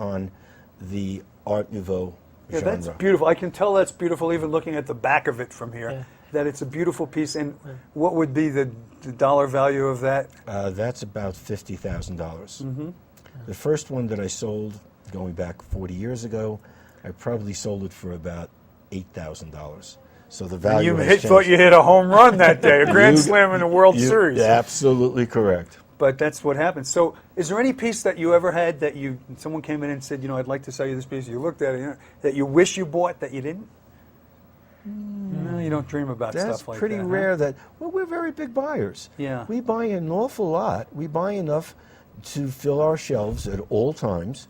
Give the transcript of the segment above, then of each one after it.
on the Art Nouveau genre. That's beautiful. I can tell that's beautiful even looking at the back of it from here, that it's a beautiful piece. And what would be the dollar value of that? That's about $50,000. The first one that I sold, going back 40 years ago, I probably sold it for about $8,000. So the value Thought you hit a home run that day, a grand slam in the World Series. Absolutely correct. But that's what happens. So is there any piece that you ever had that someone came in and said, I'd like to sell you this piece, you looked at it, that you wish you bought that you didn't? No, you don't dream about stuff like that. That's pretty rare. We're very big buyers. Yeah. We buy an awful lot. We buy enough to fill our shelves at all times.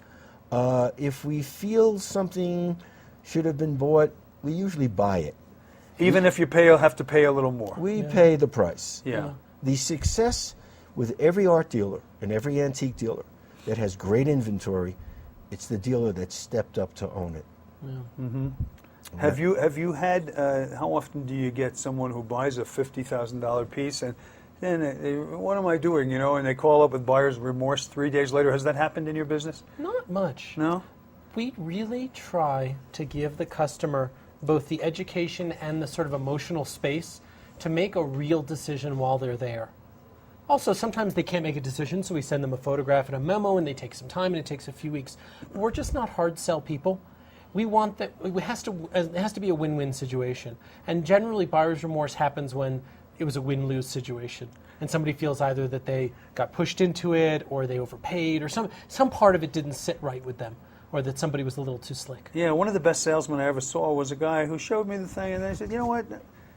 If we feel something should have been bought, we usually buy it. Even if you have to pay a little more. We pay the price. Yeah. The success with every art dealer and every antique dealer that has great inventory, it's the dealer that stepped up to own it. Have you had, how often do you get someone who buys a $50,000 piece and then what am I doing, and they call up with buyer's remorse 3 days later? Has that happened in your business? Not much. No? We really try to give the customer both the education and the sort of emotional space to make a real decision while they're there. Also, sometimes they can't make a decision, so we send them a photograph and a memo, and they take some time, and it takes a few weeks. We're just not hard sell people. We want that. It has to be a win-win situation. And generally, buyer's remorse happens when it was a win-lose situation, and somebody feels either that they got pushed into it, or they overpaid, or some part of it didn't sit right with them, or that somebody was a little too slick. Yeah, one of the best salesmen I ever saw was a guy who showed me the thing, and then he said, you know what?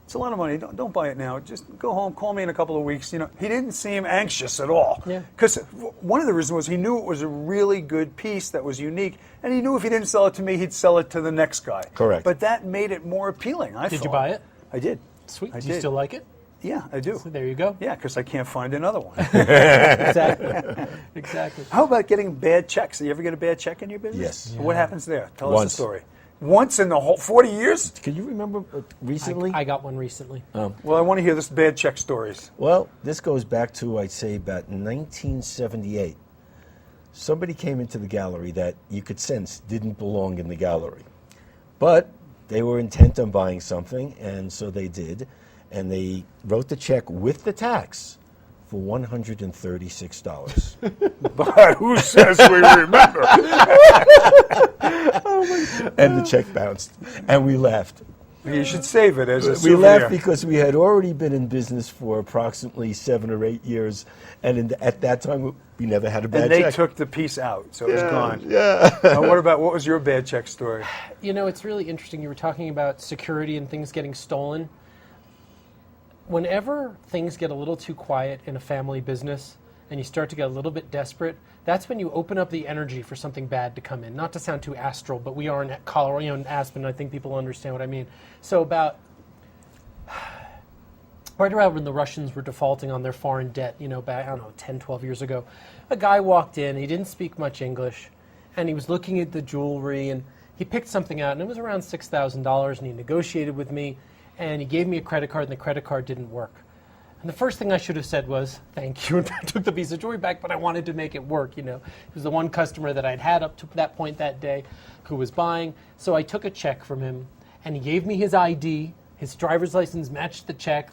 It's a lot of money. Don't buy it now. Just go home. Call me in a couple of weeks. He didn't seem anxious at all. Yeah. Because one of the reasons was he knew it was a really good piece that was unique, and he knew if he didn't sell it to me, he'd sell it to the next guy. Correct. But that made it more appealing, I thought. Did you buy it? I did. Sweet. I Do you did. still like it? Yeah, I do. So there you go. Yeah, because I can't find another one. Exactly. Exactly. How about getting bad checks? Do you ever get a bad check in your business? Yes. What happens there? Tell us Once. the story. Once in the whole 40 years? Can you remember recently? I got one recently. Well, I want to hear this bad check stories. Well, this goes back to, I'd say, about 1978. Somebody came into the gallery that you could sense didn't belong in the gallery. But they were intent on buying something, and so they did. And they wrote the check with the tax for $136. But who says we remember? And the check bounced. And we laughed. You should save it as a We souvenir. laughed because we had already been in business for approximately 7 or 8 years. And at that time, we never had a bad And they check. took the piece out, so it was gone. Yeah. What was your bad check story? It's really interesting. You were talking about security and things getting stolen. Whenever things get a little too quiet in a family business and you start to get a little bit desperate, that's when you open up the energy for something bad to come in. Not to sound too astral, but we are in Colorado, in Aspen, I think people understand what I mean. So right around when the Russians were defaulting on their foreign debt, back, 10, 12 years ago, a guy walked in, he didn't speak much English, and he was looking at the jewelry, and he picked something out, and it was around $6,000, and he negotiated with me, and he gave me a credit card, and the credit card didn't work. And the first thing I should have said was, thank you, and I took the piece of jewelry back, but I wanted to make it work, He was the one customer that I'd had up to that point that day who was buying. So I took a check from him, and he gave me his ID. His driver's license matched the check.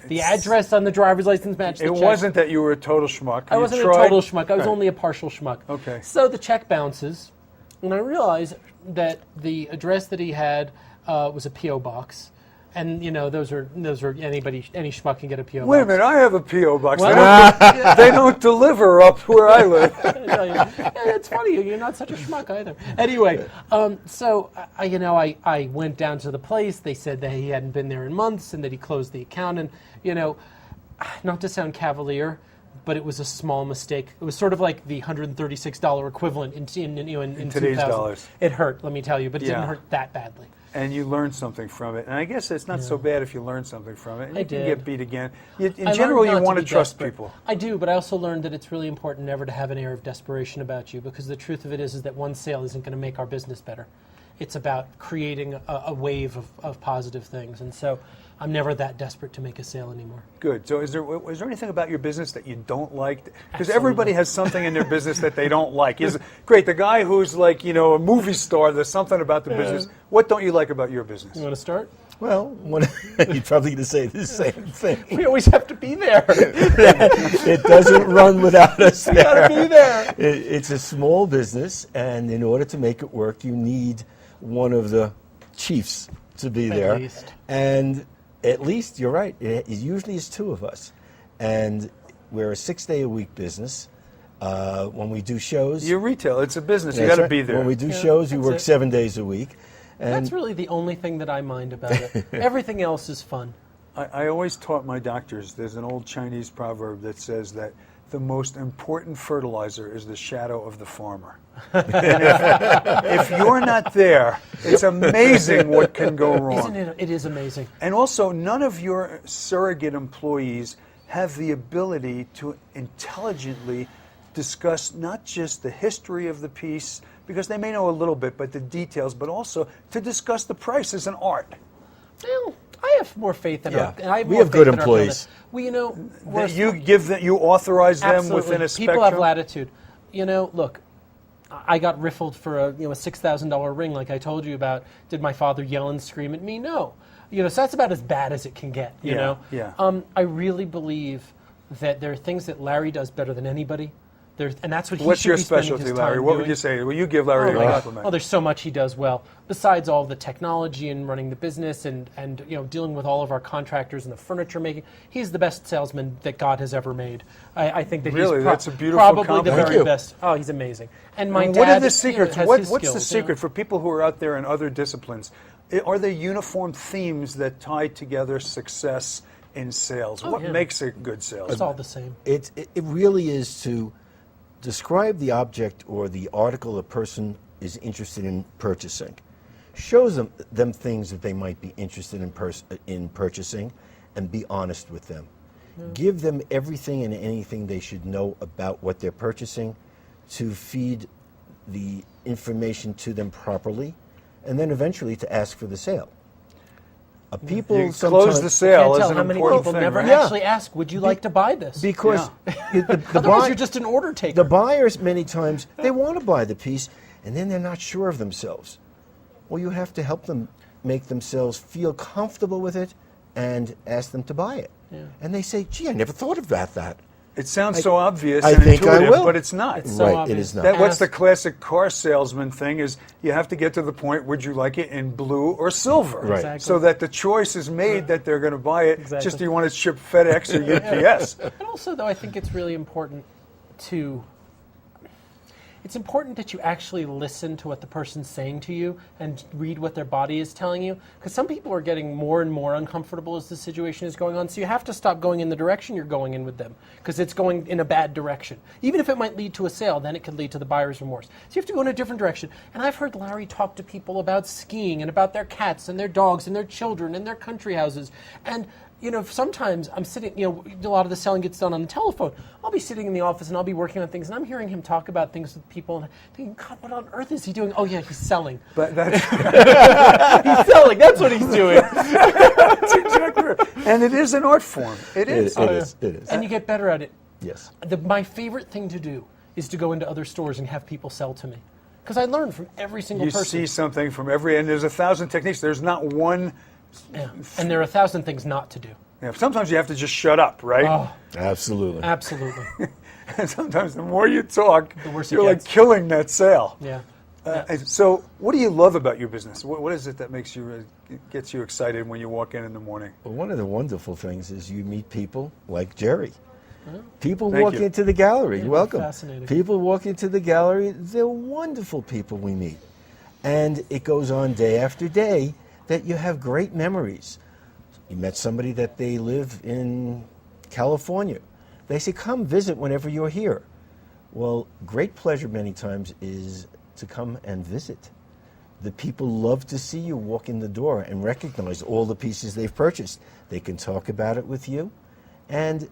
The address on the driver's license matched the check. It wasn't that you were a total schmuck. I wasn't a total schmuck. I was only a partial schmuck. Okay. So the check bounces, and I realized that the address that he had was a P.O. box. And those are any schmuck can get a P.O. box. Wait a minute, I have a P.O. box. Well, they don't deliver up where I live. It's funny, you're not such a schmuck either. Anyway, so I went down to the place. They said that he hadn't been there in months and that he closed the account. And not to sound cavalier, but it was a small mistake. It was sort of like the $136 equivalent in today's 2000. dollars. It hurt, let me tell you, but it didn't hurt that badly. And you learned something from it. And I guess it's not so bad if you learn something from it. And I you can did. get beat again. In I general, learned you not want to be trust desperate. people. I do, but I also learned that it's really important never to have an air of desperation about you, because the truth of it is that one sale isn't going to make our business better. It's about creating a wave of positive things. And so I'm never that desperate to make a sale anymore. Good. So is there anything about your business that you don't like? Because Absolutely. everybody has something in their business that they don't like. Great. The guy who's like, a movie star, there's something about the business. What don't you like about your business? You want to start? Well, you're probably going to say the same thing. We always have to be there. It doesn't run without us. We got to be there. It's a small business, and in order to make it work, you need one of the chiefs to be there. At least. And at least, you're right, it usually is two of us. And we're a 6-day-a-week business. When we do shows... You're retail. It's a business. You That's got to right. be there. When we do shows, we that's work it. 7 days a week. And That's really the only thing that I mind about it. Everything else is fun. I always taught my doctors, there's an old Chinese proverb that says that the most important fertilizer is the shadow of the farmer. And if you're not there, it's amazing what can go wrong. Isn't it? It is amazing. And also, none of your surrogate employees have the ability to intelligently discuss not just the history of the piece, because they may know a little bit, but the details, but also to discuss the price as an art. Well, I have more faith in Yeah. our. I We more have good faith in our employees. building. Well, we're That you give them, you authorize them absolutely. within a spectrum. People have latitude. Look, I got riffled for a $6,000 ring, like I told you about. Did my father yell and scream at me? No. So that's about as bad as it can get. You know. Yeah. I really believe that there are things that Larry does better than anybody. And that's what he What's should your be spending specialty, his Larry? time What would doing. you say? Well, you give Larry Oh a my God. compliment. Oh, there's so much he does well. Besides all the technology and running the business and dealing with all of our contractors and the furniture making, he's the best salesman that God has ever made. I think that Really? he's That's a beautiful probably the compliment. Thank very you. best. Oh, he's amazing. And my And dad, what are the secrets? has What's his the skills, secret for people who are out there in other disciplines? Are there uniform themes that tie together success in sales? Oh, What yeah. makes a good It's salesman? all the same. it really is to describe the object or the article a person is interested in purchasing. Shows them things that they might be interested in purchasing, and be honest with them. Give them everything and anything they should know about what they're purchasing to feed the information to them properly, and then eventually to ask for the sale. People You sometimes close the sale Can't is tell an how many important people thing, never right? Yeah. actually ask, would you like to buy this? because the Otherwise, buy- you're just an order taker. the buyers many times they want to buy the piece and then they're not sure of themselves. Well, you have to help them make themselves feel comfortable with it and ask them to buy it. Yeah. And they say, "Gee, I never thought about that." It sounds so obvious I and think I intuitive, will. but it's not. It's so Right, it obvious. is not. What's the Ask- classic car salesman thing is you have to get to the point, would you like it in blue or silver? Right. Exactly. So that the choice is made that they're going to buy it. Exactly. Just do you want it shipped FedEx or UPS? And also, though, I think it's really important it's important that you actually listen to what the person's saying to you and read what their body is telling you. Because some people are getting more and more uncomfortable as the situation is going on. So you have to stop going in the direction you're going in with them, because it's going in a bad direction. Even if it might lead to a sale, then it could lead to the buyer's remorse. So you have to go in a different direction. And I've heard Larry talk to people about skiing and about their cats and their dogs and their children and their country houses. And sometimes I'm sitting, a lot of the selling gets done on the telephone. I'll be sitting in the office and I'll be working on things, and I'm hearing him talk about things with people and thinking, God, what on earth is he doing? Oh, yeah, he's selling. But that's, He's selling. That's what he's doing. that's exactly right. And it is an art form. It is. It is. It is. And you get better at it. Yes. My favorite thing to do is to go into other stores and have people sell to me. Because I learn from every single You person. see something from and there's 1,000 techniques. There's not one. Yeah. And there are 1,000 things not to do. Sometimes you have to just shut up, right? Oh, Absolutely. absolutely. And sometimes the more you talk, The worse it you're like gets. killing that sale. Yeah. And so, what do you love about your business? What is it that makes you gets you excited when you walk in the morning? Well, one of the wonderful things is you meet people like Jerry. People Thank walk you. into the gallery. Yeah, Welcome. fascinating. People walk into the gallery. They're wonderful people we meet. And it goes on day after day that you have great memories. You met somebody that they live in California. They say, come visit whenever you're here. Well, great pleasure many times is to come and visit. The people love to see you walk in the door and recognize all the pieces they've purchased. They can talk about it with you. And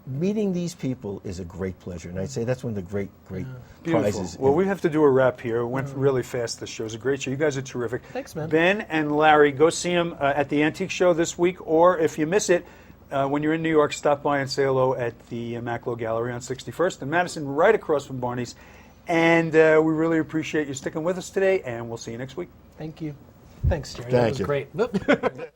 meeting these people is a great pleasure, and I'd say that's one of the great Beautiful. prizes. Well, we have to do a wrap here. It went really fast. This show's a great show. You guys are terrific. Thanks, man. Ben and Larry, go see them at the Antique Show this week, or if you miss it, when you're in New York, stop by and say hello at the Macklowe Gallery on 61st in Madison, right across from Barney's. And we really appreciate you sticking with us today, and we'll see you next week. Thank you. Thanks, Jerry. Thank That was you. great.